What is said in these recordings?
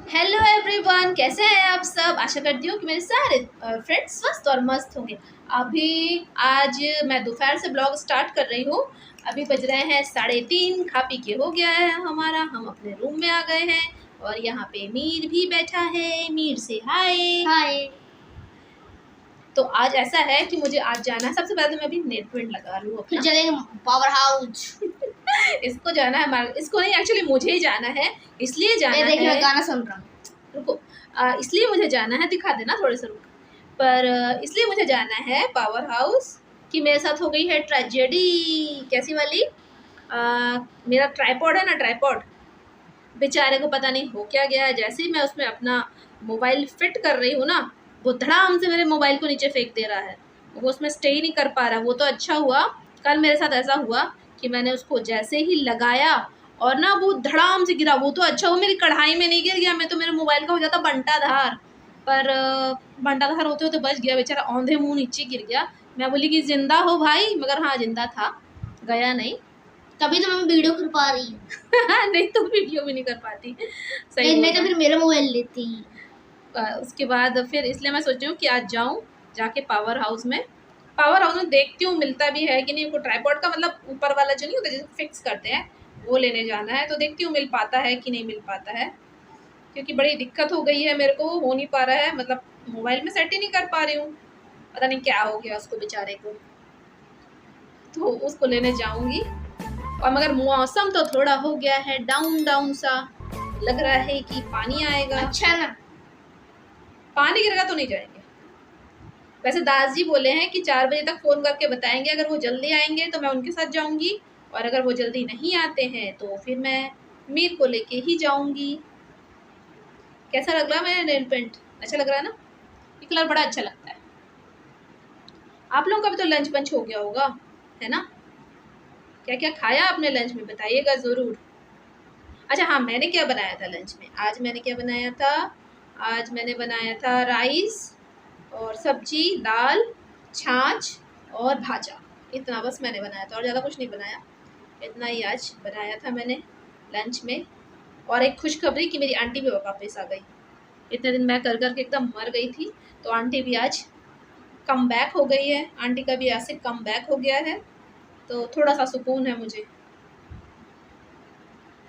Hello everyone, कैसे हैं आप सब। आशा करती हूँ कि मेरे सारे फ्रेंड्स स्वस्थ और मस्त होंगे। अभी आज मैं दोपहर से ब्लॉग स्टार्ट कर रही हूँ। अभी बज रहे हैं 3:30। खा पी के हो गया है हमारा, हम अपने रूम में आ गए हैं और यहाँ पे मीर भी बैठा है। मीर से हाय। हाय। तो आज ऐसा है कि मुझे आज जाना है। सबसे पहले तो मैं अभी नेट बैंड लगा लूँ फिर अपना। चलेंगे पावर हाउस। इसको जाना है, इसको नहीं, एक्चुअली मुझे ही जाना है। इसलिए जाना देखिए है, मैं गाना सुन रहा हूँ। रुको। इसलिए मुझे जाना है, दिखा देना थोड़े से रुक। पर इसलिए मुझे जाना है पावर हाउस कि मेरे साथ हो गई है ट्रेजेडी। कैसी वाली? मेरा ट्राइपॉड है ना, ट्राइपॉड बेचारे को पता नहीं हो क्या गया है। जैसे ही मैं उसमें अपना मोबाइल फिट कर रही हूँ ना, वो धड़ाम से मेरे मोबाइल को नीचे फेंक दे रहा है। वो उसमें स्टे ही नहीं कर पा रहा। वो तो अच्छा हुआ, कल मेरे साथ ऐसा हुआ कि मैंने उसको जैसे ही लगाया और ना वो धड़ाम से गिरा। वो तो अच्छा, वो मेरी कढ़ाई में नहीं गिर गया, मैं तो मेरे मोबाइल का हो जाता बंटाधार। पर बंटाधार होते होते बच गया बेचारा, औंधे मुंह नीचे गिर गया। मैं बोली कि जिंदा हो भाई, मगर हाँ जिंदा था, गया नहीं। तभी तो मैं वीडियो कर पा रही हूँ। नहीं तो वीडियो भी नहीं कर पाती। सही नहीं तो फिर मेरा मोबाइल लेती। उसके बाद फिर इसलिए मैं सोच रही हूँ कि आज जाऊँ जाके पावर हाउस में देखती हूँ मिलता भी है कि नहीं। वो ट्राइपॉड का मतलब ऊपर वाला जो नहीं होता जिसे फिक्स करते हैं, वो लेने जाना है। तो देखती हूँ मिल पाता है कि नहीं मिल पाता है, क्योंकि बड़ी दिक्कत हो गई है मेरे को। हो नहीं पा रहा है, मतलब मोबाइल में सेट ही नहीं कर पा रही हूँ। पता नहीं क्या हो गया उसको बेचारे को। तो उसको लेने जाऊंगी। और मगर मौसम तो थोड़ा हो गया है डाउन डाउन सा, लग रहा है कि पानी आएगा। अच्छा ना, पानी गिरेगा तो नहीं जाएंगे। वैसे दास जी बोले हैं कि 4 बजे तक फोन करके बताएंगे, अगर वो जल्दी आएंगे तो मैं उनके साथ जाऊंगी, और अगर वो जल्दी नहीं आते हैं तो फिर मैं मीर को लेके ही जाऊंगी। कैसा लग रहा है मेरा नेल पेंट? अच्छा लग रहा है ना? ये कलर बड़ा अच्छा लगता है। आप लोगों का भी तो लंच बंच हो गया होगा, है ना? क्या क्या खाया आपने लंच में, बताइएगा ज़रूर। अच्छा हाँ, मैंने क्या बनाया था लंच में? आज मैंने क्या बनाया था? आज मैंने बनाया था राइस और सब्जी, दाल, छाछ और भाजा। इतना बस मैंने बनाया था, और ज़्यादा कुछ नहीं बनाया। इतना ही आज बनाया था मैंने लंच में। और एक खुशखबरी कि मेरी आंटी भी वापस आ गई। इतने दिन मैं कर करके एकदम मर गई थी, तो आंटी भी आज कम बैक हो गई है। आंटी का भी ऐसे कम बैक हो गया है, तो थोड़ा सा सुकून है मुझे।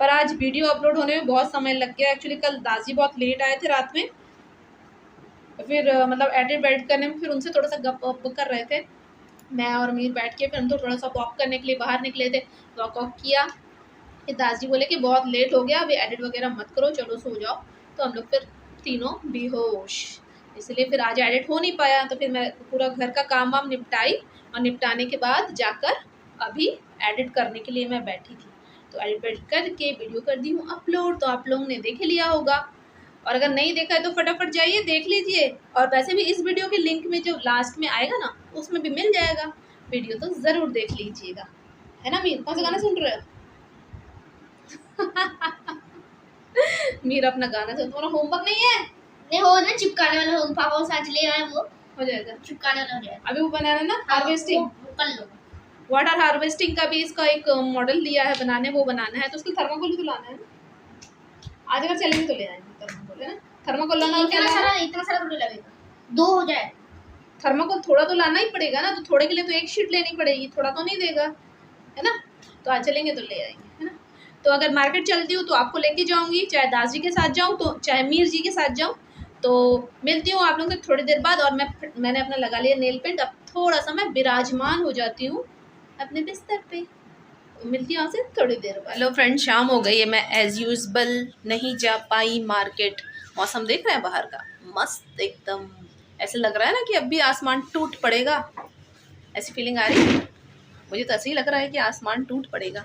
पर आज वीडियो अपलोड होने में बहुत समय लग गया। एक्चुअली कल दाजी बहुत लेट आए थे रात में, फिर मतलब एडिट वेडिट करने में फिर उनसे थोड़ा सा गप वप कर रहे थे। मैं और मीर बैठ के फिर हम तो थोड़ा सा वॉक करने के लिए बाहर निकले थे। वॉक वॉक किया, फिर दादी बोले कि बहुत लेट हो गया, अभी एडिट वगैरह मत करो, चलो सो जाओ। तो हम लोग फिर तीनों बेहोश, इसलिए फिर आज एडिट हो नहीं पाया। तो फिर मैं पूरा घर का काम वाम निपटाई, और निपटाने के बाद जाकर अभी एडिट करने के लिए मैं बैठी थी। तो एडिट वेडिट करके वीडियो कर दी हूँ अपलोड, तो आप लोगों ने देख लिया होगा। और अगर नहीं देखा है तो फटाफट जाइए देख लीजिए। और वैसे भी इस वीडियो के लिंक में जो लास्ट में आएगा ना, उसमें भी मिल जाएगा। वीडियो तो ज़रूर देख लीजिएगा, है ना मीर? कौन सा गाना सुन रहे हो? मीर अपना गाना सुन। तुम्हारा होमवर्क नहीं है? नहीं हो ना, चिपकाने वाला हो, पापा को साथ ले आए, वो हो जाएगा, चिपकाने वाला हो जाएगा। अभी वो बनाना ना हार्वेस्टिंग। वो कर लो। वाटर हार्वेस्टिंग का भी इसका एक मॉडल दिया है बनाने, वो बनाना है। तो उसके थर्माकोल भी तो लाना है ना। आज अगर चलेंगे तो ले आएंगे थर्माकोल, है ना? थर्माकोल लाना। और क्या लाना है? इतना सारा थोड़ी लगेगा, 2 हो जाए। थर्माकोल थोड़ा तो लाना ही पड़ेगा ना, तो थोड़े के लिए तो एक शीट लेनी पड़ेगी, थोड़ा तो नहीं देगा, है ना? तो आज चलेंगे तो ले आएंगे, है ना? तो अगर मार्केट चलती हूँ तो आपको लेके जाऊंगी, चाहे दास जी के साथ जाऊँ तो चाहे मीर जी के साथ जाऊँ। तो मिलती हूँ आप लोगों से थोड़ी देर बाद। और मैंने अपना लगा लिया नेल पेंट, अब थोड़ा सा मैं विराजमान हो जाती हूँ अपने बिस्तर पे। मिलती हूँ आपसे थोड़ी देर बाद। हेलो फ्रेंड, शाम हो गई है, मैं एज यूजल नहीं जा पाई मार्केट। मौसम देख रहे हैं बाहर का, मस्त एकदम। ऐसे लग रहा है ना कि अब भी आसमान टूट पड़ेगा, ऐसी फीलिंग आ रही है। मुझे तो ऐसे ही लग रहा है कि आसमान टूट पड़ेगा।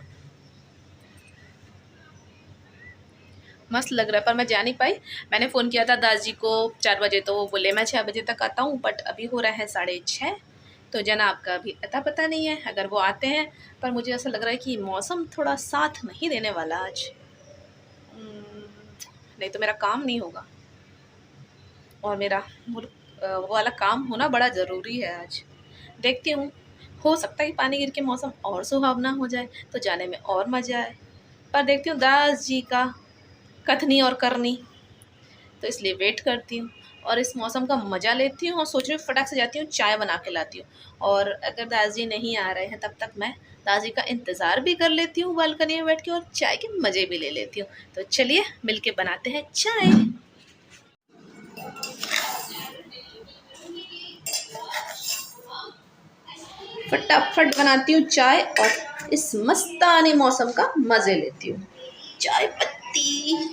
मस्त लग रहा है, पर मैं जा नहीं पाई। मैंने फ़ोन किया था दास जी को 4 बजे, तो वो बोले मैं 6 बजे तक आता हूँ, बट अभी हो रहा है 6:30। तो जनाब का अभी अता पता नहीं है, अगर वो आते हैं। पर मुझे ऐसा लग रहा है कि मौसम थोड़ा साथ नहीं देने वाला आज। नहीं तो मेरा काम नहीं होगा, और मेरा वो वाला काम होना बड़ा ज़रूरी है आज। देखती हूँ, हो सकता है कि पानी गिर के मौसम और सुहावना हो जाए तो जाने में और मज़ा आए। पर देखती हूँ दास जी का कथनी और करनी। तो इसलिए वेट करती हूँ और इस मौसम का मज़ा लेती हूँ और सोच रही हूँ फटाक से जाती हूँ चाय बना के लाती हूँ। और अगर दादाजी नहीं आ रहे हैं तब तक मैं दादाजी का इंतज़ार भी कर लेती हूँ बालकनी में बैठ के और चाय के मज़े भी ले लेती हूँ। तो चलिए मिलके बनाते हैं चाय। फटाफट बनाती हूँ चाय और इस मस्तानी मौसम का मज़े लेती हूँ। चाय पत्ती।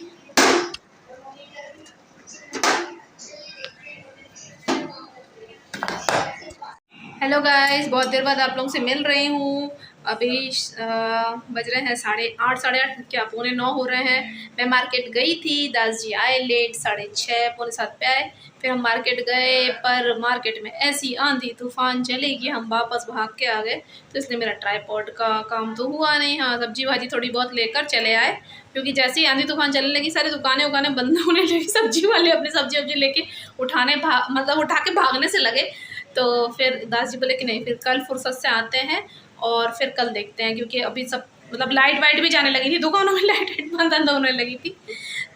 हेलो गाइस, बहुत देर बाद आप लोगों से मिल रही हूँ। अभी बज रहे हैं 8:30 8:30 क्या 8:45 हो रहे हैं। मैं मार्केट गई थी, दादाजी आए लेट 6:30 6:45 पे आए। फिर हम मार्केट गए पर मार्केट में ऐसी आंधी तूफान चली कि हम वापस भाग के आ गए। तो इसलिए मेरा ट्राईपॉड का काम तो हुआ नहीं। हाँ, सब्जी भाजी थोड़ी बहुत लेकर चले आए क्योंकि जैसे ही आंधी तूफान चलने लगी सारी दुकानें बंद होने लगी। सब्जी वाले अपनी सब्जी लेके उठा के भागने से लगे। तो फिर दादाजी बोले कि नहीं, फिर कल फुर्सत से आते हैं और फिर कल देखते हैं क्योंकि अभी सब लाइट वाइट भी जाने लगी थी, दुकानों में लाइट बंद होने लगी थी।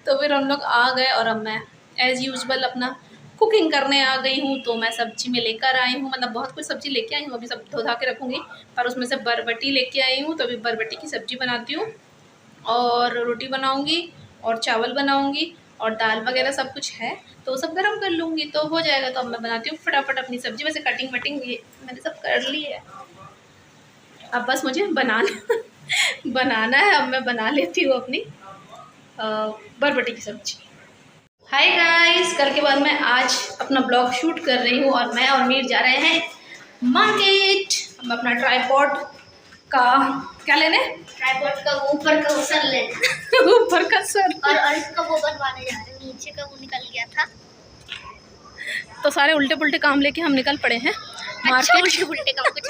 तो फिर हम लोग आ गए और अब मैं एज़ यूजुअल अपना कुकिंग करने आ गई हूँ। तो मैं सब्जी में लेकर आई हूँ, बहुत कुछ सब्जी लेके आई हूँ, अभी सब धो के रखूँगी। पर उसमें से बरबटी लेके आई हूँ, तो अभी बरबटी की सब्जी बनाती हूँ और रोटी बनाऊँगी और चावल बनाऊँगी और दाल वगैरह सब कुछ है तो सब गरम कर लूँगी तो हो जाएगा। तो अब मैं बनाती हूँ फटाफट अपनी सब्जी। वैसे कटिंग वटिंग ये मैंने सब कर ली है, अब बस मुझे बनाना है। अब मैं बना लेती हूँ अपनी बरबटी की सब्जी। हाय गाइस, कल के बाद मैं आज अपना ब्लॉग शूट कर रही हूँ और मैं और मीर जा रहे हैं मार्केट। हम अपना ट्राईपॉड का क्या लेने, ट्राइपॉड का ऊपर का सर लेना ऊपर का सर और इसका वो बनवाने जा रहे हैं। नीचे का वो निकल गया था तो सारे उल्टे पुल्टे काम लेके हम निकल पड़े हैं मार्केट। उल्टे काम कुछ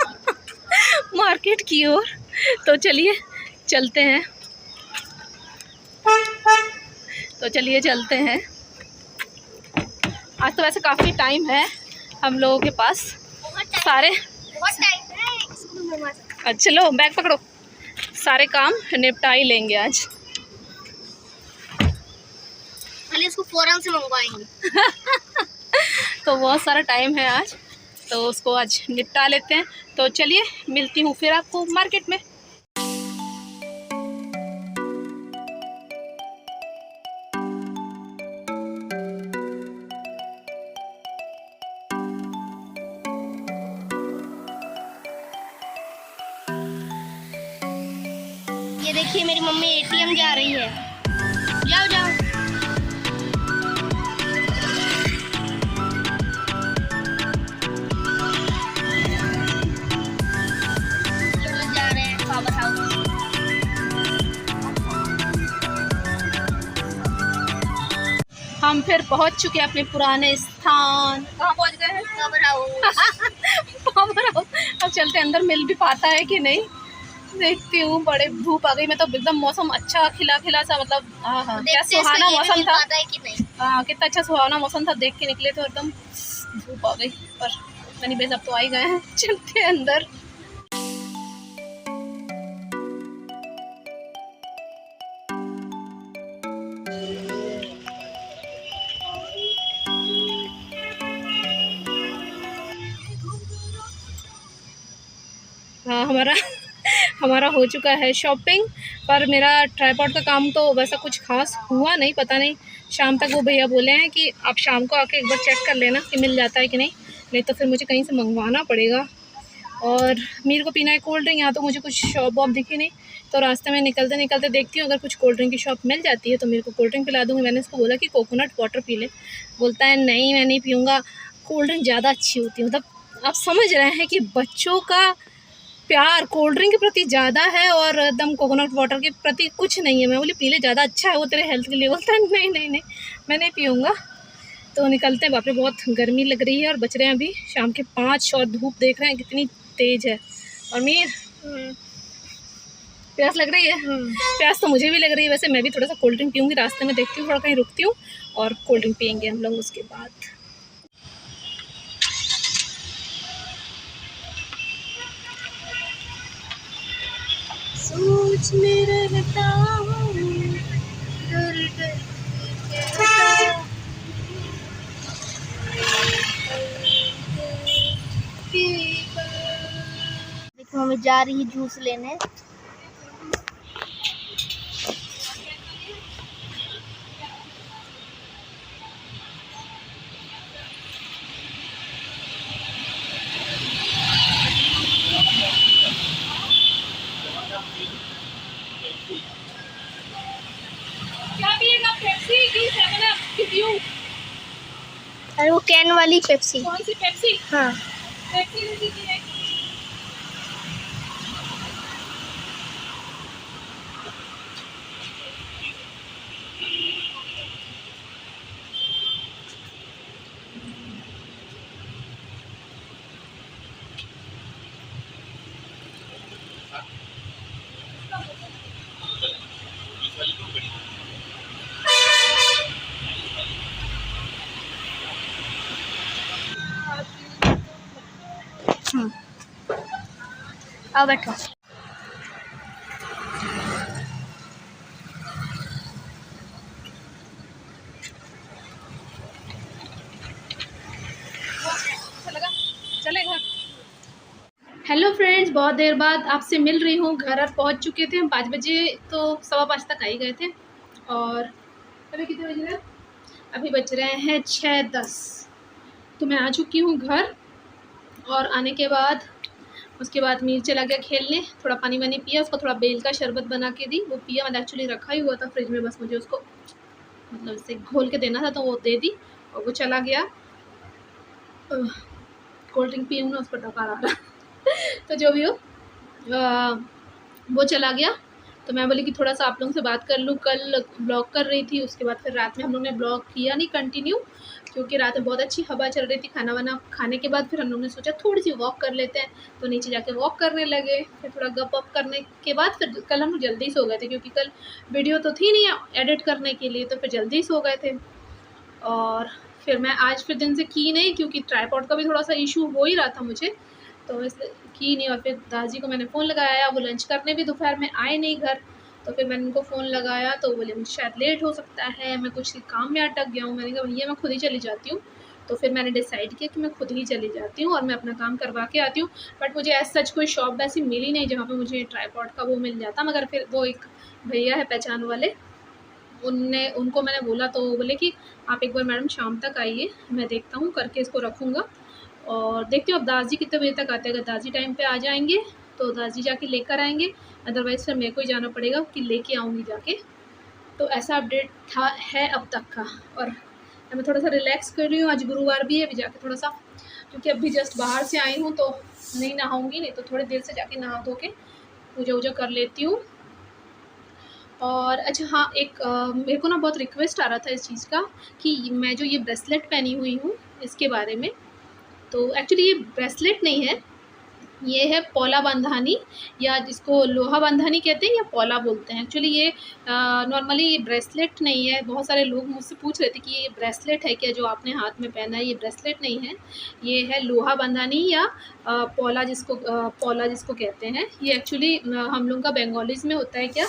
मार्केट की ओर। तो चलिए चलते हैं, आज तो वैसे काफ़ी टाइम है हम लोगों के पास। सारे बहुत टाइम है। चलो बैग पकड़ो, सारे काम निपटा ही लेंगे आज। पहले इसको फौरन से मंगवाएंगे। तो बहुत सारा टाइम है आज, तो उसको आज निपटा लेते हैं। तो चलिए मिलती हूँ फिर आपको मार्केट में। ये देखिए मेरी मम्मी एटीएम जा रही है। जाओ जाओ। जा रहे हैं पावर हाउस। हम फिर पहुंच चुके हैं अपने पुराने स्थान। कहाँ पहुंच गए हैं? Power house. Power house. अब चलते अंदर, मिल भी पाता है कि नहीं देखती हूँ। बड़े धूप आ गई, मैं तो एकदम मौसम अच्छा खिला सा, हाँ क्या सुहाना मौसम था। हाँ कितना अच्छा सुहाना मौसम था, देख के निकले तो एकदम धूप आ गई। पर मैंने बेस अब तो आ ही गए हैं, चलते अंदर। हाँ हमारा हो चुका है शॉपिंग। पर मेरा ट्राईपॉड का काम तो वैसा कुछ खास हुआ नहीं, पता नहीं शाम तक वो भैया बोले हैं कि आप शाम को आके एक बार चेक कर लेना कि मिल जाता है कि नहीं तो फिर मुझे कहीं से मंगवाना पड़ेगा। और मीर को पीना है कोल्ड ड्रिंक, यहाँ तो मुझे कुछ शॉप वॉप दिखी नहीं, तो रास्ते में निकलते देखती हूँ अगर कुछ कोल्ड ड्रिंक की शॉप मिल जाती है तो मेरे को कोल्ड ड्रिंक पिला दूँगी। मैंने उसको बोला कि कोकोनट वाटर पी ले, बोलता है नहीं मैं नहीं पीऊँगा, कोल्ड ड्रिंक ज़्यादा अच्छी होती है। मतलब आप समझ रहे हैं कि बच्चों का प्यार कोल्ड ड्रिंक के प्रति ज़्यादा है और एकदम कोकोनट वाटर के प्रति कुछ नहीं है। मैं बोली पी ले, ज़्यादा अच्छा है वो तेरे हेल्थ के लिए। बोलता है नहीं मैं नहीं पीऊँगा। तो निकलते हैं, बाप रे बहुत गर्मी लग रही है और बच रहे हैं अभी शाम के 5 और धूप देख रहे हैं कितनी तेज़ है। और मीर प्यास लग रही है? प्यास तो मुझे भी लग रही है। वैसे मैं भी थोड़ा सा कोल्ड ड्रिंक पीऊँगी, रास्ते में देखती हूँ थोड़ा कहीं रुकती हूँ और कोल्ड ड्रिंक पियेंगे हम लोग उसके बाद। सोच में रहता हूँ मम्मी जा रही है जूस लेने। क्या पिएगा, पेप्सी की 7 अप की व्यू? अरे वो कैन वाली पेप्सी। कौन सी पेप्सी? हाँ पेप्सी ले लीजिए। आओ बैठो। चले घर। हेलो फ्रेंड्स, बहुत देर बाद आपसे मिल रही हूँ। घर अब पहुँच चुके थे हम 5 बजे, तो 5:15 तक आ ही गए थे। और अभी कितने बज रहे हैं? अभी बज रहे हैं 6:10। तो मैं आ चुकी हूँ घर। और आने के बाद उसके बाद मीर चला गया खेलने, थोड़ा पानी वानी पिया, उसको थोड़ा बेल का शरबत बना के दी, वो पिया। मैंने एक्चुअली रखा ही हुआ था फ्रिज में, बस मुझे उसको मतलब इसे घोल के देना था, तो वो दे दी और वो चला गया। कोल्ड ड्रिंक पी हूँ ना, उस पर डकार आ रहा तो जो भी हो, वो चला गया। तो मैं बोली कि थोड़ा सा आप लोगों से बात कर लूँ। कल ब्लॉग कर रही थी, उसके बाद फिर रात में हम लोग ने ब्लॉग किया नहीं कंटिन्यू, क्योंकि रात में बहुत अच्छी हवा चल रही थी। खाना वाना खाने के बाद फिर हम लोग ने सोचा थोड़ी सी वॉक कर लेते हैं, तो नीचे जाके वॉक करने लगे। फिर थोड़ा गप वप करने के बाद फिर कल हम लोग जल्दी सो गए थे, क्योंकि कल वीडियो तो थी नहीं एडिट करने के लिए, तो फिर जल्दी सो गए थे। और फिर मैं आज फिर दिन से की नहीं, क्योंकि ट्राईपॉड का भी थोड़ा सा इशू हो ही रहा था मुझे, तो इसलिए की नहीं। और फिर दादी को मैंने फ़ोन लगाया, वो लंच करने भी दोपहर में आए नहीं घर, तो फिर मैंने उनको फ़ोन लगाया, तो बोले मुझे शायद लेट हो सकता है, मैं कुछ काम में अटक गया हूँ। मैंने कहा भैया मैं खुद ही चली जाती हूँ। तो फिर मैंने डिसाइड किया कि मैं खुद ही चली जाती हूँ और मैं अपना काम करवा के आती हूँ। बट मुझे ऐसा सच कोई शॉप वैसी मिली नहीं जहाँ पे मुझे ट्राईपॉड का वो मिल जाता, मगर फिर वो एक भैया है पहचान वाले, उनको मैंने बोला, तो वो बोले कि आप एक बार मैडम शाम तक आइए, मैं देखता हूँ करके इसको रखूँगा। और देखती हूँ अब दादी कितने बजे तक आते हैं। अगर दादी टाइम पे आ जाएंगे तो दादी जाके लेकर आएंगे, अदरवाइज़ फिर मेरे को ही जाना पड़ेगा कि लेके आऊँगी जाके। तो ऐसा अपडेट था है अब तक का। और मैं थोड़ा सा रिलैक्स कर रही हूँ, आज गुरुवार भी है, अभी जाके थोड़ा सा, क्योंकि अभी जस्ट बाहर से आई हूँ तो नहीं नहाऊँगी, नहीं तो थोड़ी देर से जाके नहा धो के पूजा वूजा कर लेती हूँ। और अच्छा हाँ, एक मेरे को ना बहुत रिक्वेस्ट आ रहा था इस चीज़ का कि मैं जो ये ब्रेसलेट पहनी हुई हूँ इसके बारे में। तो एक्चुअली ये ब्रेसलेट नहीं है, ये है पौला बंधानी, या जिसको लोहा बंधानी कहते हैं या पौला बोलते हैं। एक्चुअली ये नॉर्मली ये ब्रेसलेट नहीं है। बहुत सारे लोग मुझसे पूछ रहे थे कि ये ब्रेसलेट है क्या जो आपने हाथ में पहना है। ये ब्रेसलेट नहीं है, ये है लोहा बंधानी या पौला जिसको कहते हैं। ये एक्चुअली हम लोग का बंगालीज़ में होता है क्या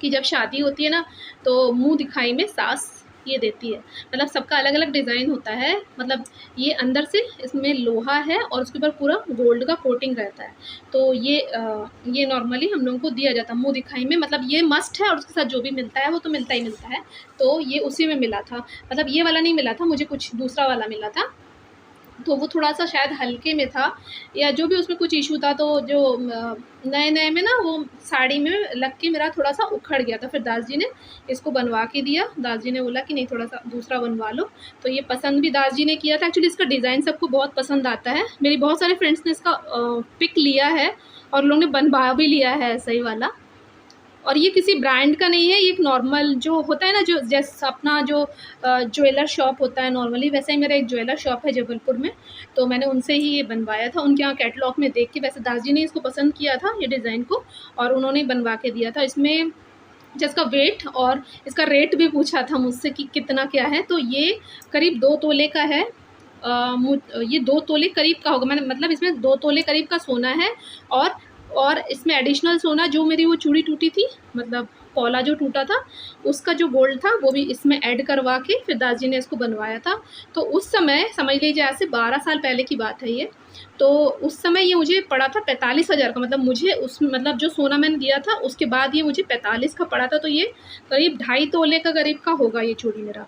कि जब शादी होती है ना, तो मुंह दिखाई में सास ये देती है। मतलब सबका अलग अलग डिज़ाइन होता है। मतलब ये अंदर से इसमें लोहा है और उसके ऊपर पूरा गोल्ड का कोटिंग रहता है। तो ये नॉर्मली हम लोगों को दिया जाता है मुंह दिखाई में। मतलब ये मस्ट है, और उसके साथ जो भी मिलता है वो तो मिलता ही मिलता है। तो ये उसी में मिला था, मतलब ये वाला नहीं मिला था मुझे, कुछ दूसरा वाला मिला था। तो वो थोड़ा सा शायद हल्के में था, या जो भी उसमें कुछ इशू था। तो जो नए नए में ना वो साड़ी में लग के मेरा थोड़ा सा उखड़ गया था। फिर दास जी ने इसको बनवा के दिया। दास जी ने बोला कि नहीं थोड़ा सा दूसरा बनवा लो, तो ये पसंद भी दास जी ने किया था। एक्चुअली इसका डिज़ाइन सबको बहुत पसंद आता है। मेरी बहुत सारे फ्रेंड्स ने इसका पिक लिया है और लोगों ने बनवा भी लिया है ऐसा ही वाला। और ये किसी ब्रांड का नहीं है, ये एक नॉर्मल जो होता है ना, जो जैसे अपना जो ज्वेलर शॉप होता है नॉर्मली, वैसे ही मेरा एक ज्वेलर शॉप है जबलपुर में, तो मैंने उनसे ही ये बनवाया था। उनके यहाँ कैटलॉग में देख के, वैसे दास जी ने इसको पसंद किया था ये डिज़ाइन को, और उन्होंने बनवा के दिया था। इसमें जिसका वेट और इसका रेट भी पूछा था मुझसे कि कितना क्या है, तो ये करीब 2 तोले का है। ये 2 तोले करीब का होगा, मैंने मतलब इसमें 2 तोले करीब का सोना है। और इसमें एडिशनल सोना, जो मेरी वो चूड़ी टूटी थी, मतलब पौला जो टूटा था उसका जो गोल्ड था वो भी इसमें ऐड करवा के फिर दादाजी ने इसको बनवाया था। तो उस समय समझ लीजिए आज से 12 साल पहले की बात है ये। तो उस समय ये मुझे पड़ा था 45,000 का, मतलब मुझे उस मतलब जो सोना मैंने दिया था उसके बाद ये मुझे 45 का पड़ा था। तो ये करीब 2.5 तोले का करीब का होगा ये चूड़ी मेरा।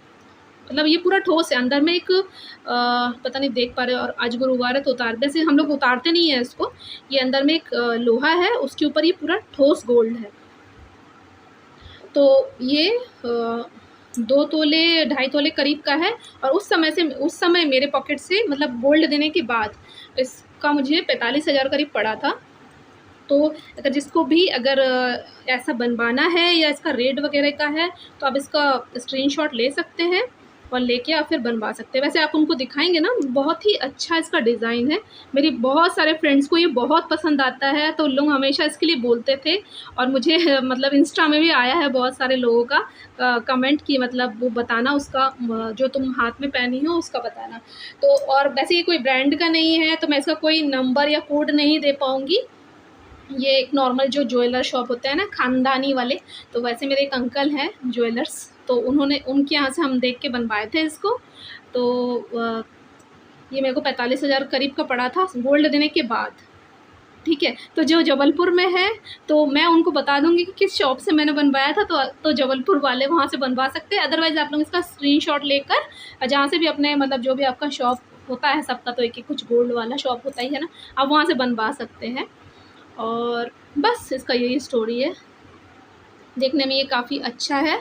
मतलब ये पूरा ठोस है, अंदर में एक पता नहीं देख पा रहे हो, और आज गुरुवार है तो उतार, वैसे हम लोग उतारते नहीं है इसको। ये अंदर में एक लोहा है, उसके ऊपर ये पूरा ठोस गोल्ड है। तो ये 2 तोले 2.5 तोले करीब का है। और उस समय मेरे पॉकेट से मतलब गोल्ड देने के बाद इसका मुझे 45,000 करीब पड़ा था। तो अगर जिसको भी अगर ऐसा बनवाना है या इसका रेट वगैरह का है तो आप इसका स्क्रीनशॉट ले सकते हैं और लेके आप फिर बनवा सकते हैं। वैसे आप उनको दिखाएंगे ना, बहुत ही अच्छा इसका डिज़ाइन है। मेरी बहुत सारे फ्रेंड्स को ये बहुत पसंद आता है, तो लोग हमेशा इसके लिए बोलते थे। और मुझे मतलब इंस्टा में भी आया है बहुत सारे लोगों का कमेंट कि मतलब वो बताना उसका जो तुम हाथ में पहनी हो उसका बताना। तो और वैसे ये कोई ब्रांड का नहीं है तो मैं इसका कोई नंबर या कोड नहीं दे पाऊँगी। ये एक नॉर्मल जो ज्वेलर शॉप होते हैं ना ख़ानदानी वाले, तो वैसे मेरे एक अंकल हैं ज्वेलर्स, तो उन्होंने उनके यहाँ से हम देख के बनवाए थे इसको। तो ये मेरे को 45,000 करीब का पड़ा था गोल्ड देने के बाद। ठीक है, तो जो जबलपुर में है तो मैं उनको बता दूंगी कि किस शॉप से मैंने बनवाया था, तो जबलपुर वाले वहाँ से बनवा सकते हैं। अदरवाइज़ आप लोग इसका स्क्रीनशॉट लेकर जहाँ से भी अपने मतलब जो भी आपका शॉप होता है, सबका तो एक कुछ गोल्ड वाला शॉप होता ही है ना, आप वहाँ से बनवा सकते हैं। और बस इसका यही स्टोरी है। देखने में ये काफ़ी अच्छा है,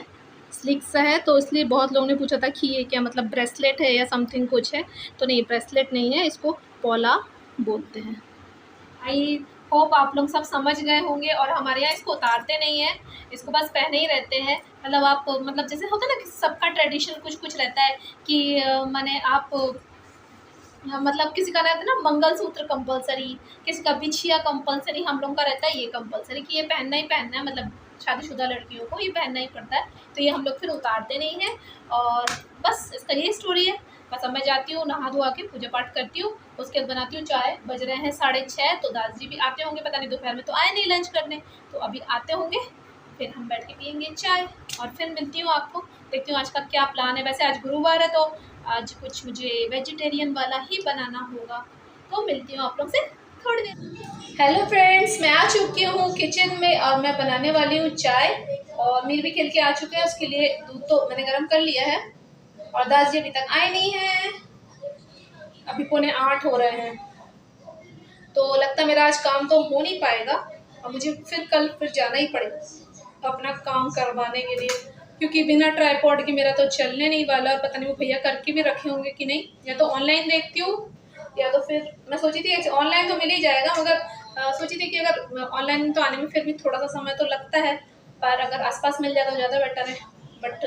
स्लिक सा है, तो इसलिए बहुत लोगों ने पूछा था कि ये क्या मतलब ब्रेसलेट है या समथिंग कुछ है। तो नहीं, ब्रेसलेट नहीं है, इसको पौला बोलते हैं। आई होप आप लोग सब समझ गए होंगे। और हमारे यहाँ इसको उतारते नहीं हैं, इसको बस पहने ही रहते हैं। मतलब आप मतलब जैसे होता है ना कि सबका ट्रेडिशन कुछ कुछ रहता है कि माने आप मतलब किसी का रहता है ना मंगलसूत्र कंपलसरी, किसी का बिछिया कंपलसरी, हम लोग का रहता है ये कंपलसरी कि ये पहनना ही पहनना है। मतलब शादीशुदा लड़कियों को ये पहनना ही पड़ता है। तो ये हम लोग फिर उतारते नहीं हैं। और बस इसका यही स्टोरी है। बस अब मैं जाती हूँ, नहा धोआ के पूजा पाठ करती हूँ, उसके बाद बनाती हूँ चाय। बज रहे हैं 6:30, तो दादाजी भी आते होंगे, पता नहीं दोपहर में तो आए नहीं लंच करने, तो अभी आते होंगे, फिर हम बैठ के पियेंगे चाय। और फिर मिलती हूँ आपको, देखती हूँ आज का क्या प्लान है। वैसे आज गुरुवार है तो आज कुछ मुझे वेजिटेरियन वाला ही बनाना होगा। तो मिलती हूँ आप लोग से थोड़ी देर। हेलो फ्रेंड्स, मैं आ चुकी हूँ किचन में और मैं बनाने वाली हूँ चाय। और मीर भी खेल के आ चुके हैं, उसके लिए दूध तो मैंने गर्म कर लिया है। और दादाजी अभी तक आए नहीं हैं, अभी 7:45 हो रहे हैं। तो लगता है मेरा आज काम तो हो नहीं पाएगा और मुझे फिर कल जाना ही पड़ेगा अपना काम करवाने के लिए, क्योंकि बिना ट्राईपॉड के मेरा तो चलने नहीं वाला। और पता नहीं वो भैया करके भी रखे होंगे कि नहीं, या तो ऑनलाइन देखती हूँ या तो फिर मैं सोची थी ऑनलाइन तो मिल ही जाएगा, मगर सोची थी कि अगर ऑनलाइन तो आने में फिर भी थोड़ा सा समय तो लगता है, पर अगर आसपास मिल जाए तो ज़्यादा बेटर है। बट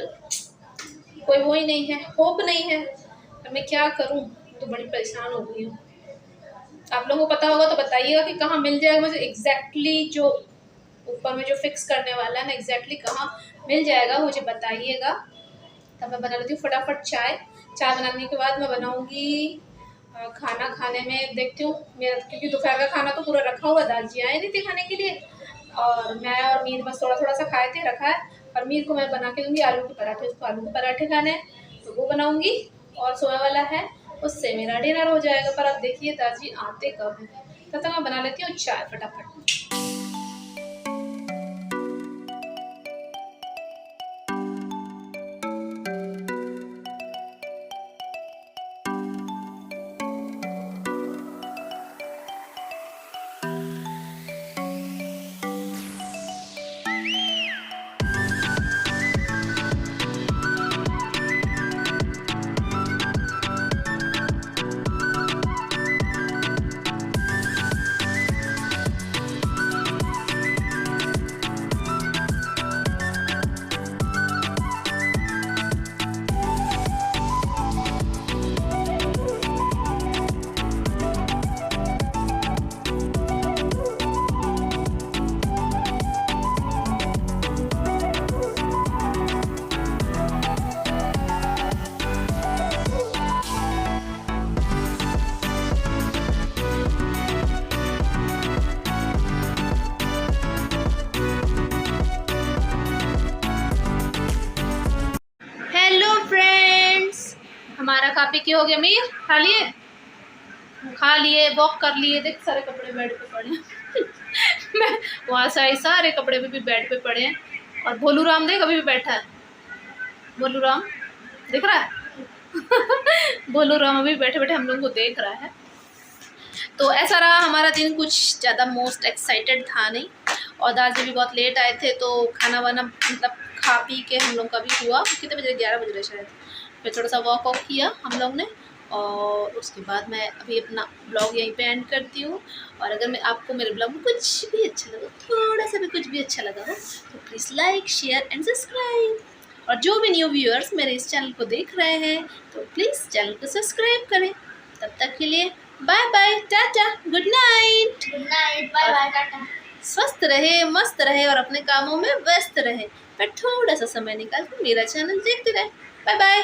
कोई वो ही नहीं है, होप नहीं है, अब मैं क्या करूँ, तो बड़ी परेशान हो गई हूँ। आप लोगों को पता होगा तो बताइएगा कि कहाँ मिल जाएगा मुझे एग्जैक्टली, जो ऊपर में जो फिक्स करने वाला है ना एग्जैक्टली कहाँ मिल जाएगा मुझे बताइएगा। तब मैं बना लेती हूँ फटाफट चाय। चाय बनाने के बाद मैं बनाऊँगी खाना। खाने में देखती हूँ मेरा, क्योंकि दोपहर का खाना तो पूरा रखा हुआ, दादाजी आए नहीं थे खाने के लिए, और मैं और मीर बस थोड़ा थोड़ा सा खाए थे, रखा है। और मीर को मैं बना के दूँगी आलू के पराठे, उसको आलू के पराठे खाने हैं तो वो बनाऊँगी। और सोया वाला है, उससे मेरा डिनर हो जाएगा। पर अब देखिए दादाजी आते कब हैं, तब तक मैं बना लेती हूँ चाय फटाफट। हमारा खा पी के हो गया। मीर खा लिए वॉक कर लिए। देख सारे कपड़े बेड पे पड़े हैं मैं वहाँ से आई, सारे कपड़े भी बेड पे पड़े हैं। और भोलू राम देख अभी भी बैठा है। भोलू राम दिख रहा है भोलू राम अभी बैठे बैठे हम लोग को देख रहा है। तो ऐसा रहा हमारा दिन, कुछ ज़्यादा मोस्ट एक्साइटेड था नहीं। और दादी भी बहुत लेट आए थे तो खाना वाना मतलब खा पी के हम लोग का भी हुआ। कितने बजे? 11 बज रहे शायद। फिर थोड़ा सा वॉक वॉक किया हम लोग ने और उसके बाद मैं अभी अपना ब्लॉग यहीं पे एंड करती हूँ। और अगर मैं आपको मेरे ब्लॉग में कुछ भी अच्छा लगा, थोड़ा सा भी कुछ भी अच्छा लगा हो तो please like share and subscribe. और जो भी न्यू व्यूअर्स मेरे इस चैनल को देख रहे हैं तो प्लीज़ चैनल को सब्सक्राइब करें। तब तक के लिए bye bye, tata, good night. Good night, bye bye, tata. स्वस्थ रहे, मस्त रहे और अपने कामों में व्यस्त रहे, पर थोड़ा सा समय निकाल कर मेरा चैनल देखते रहे। Bye bye.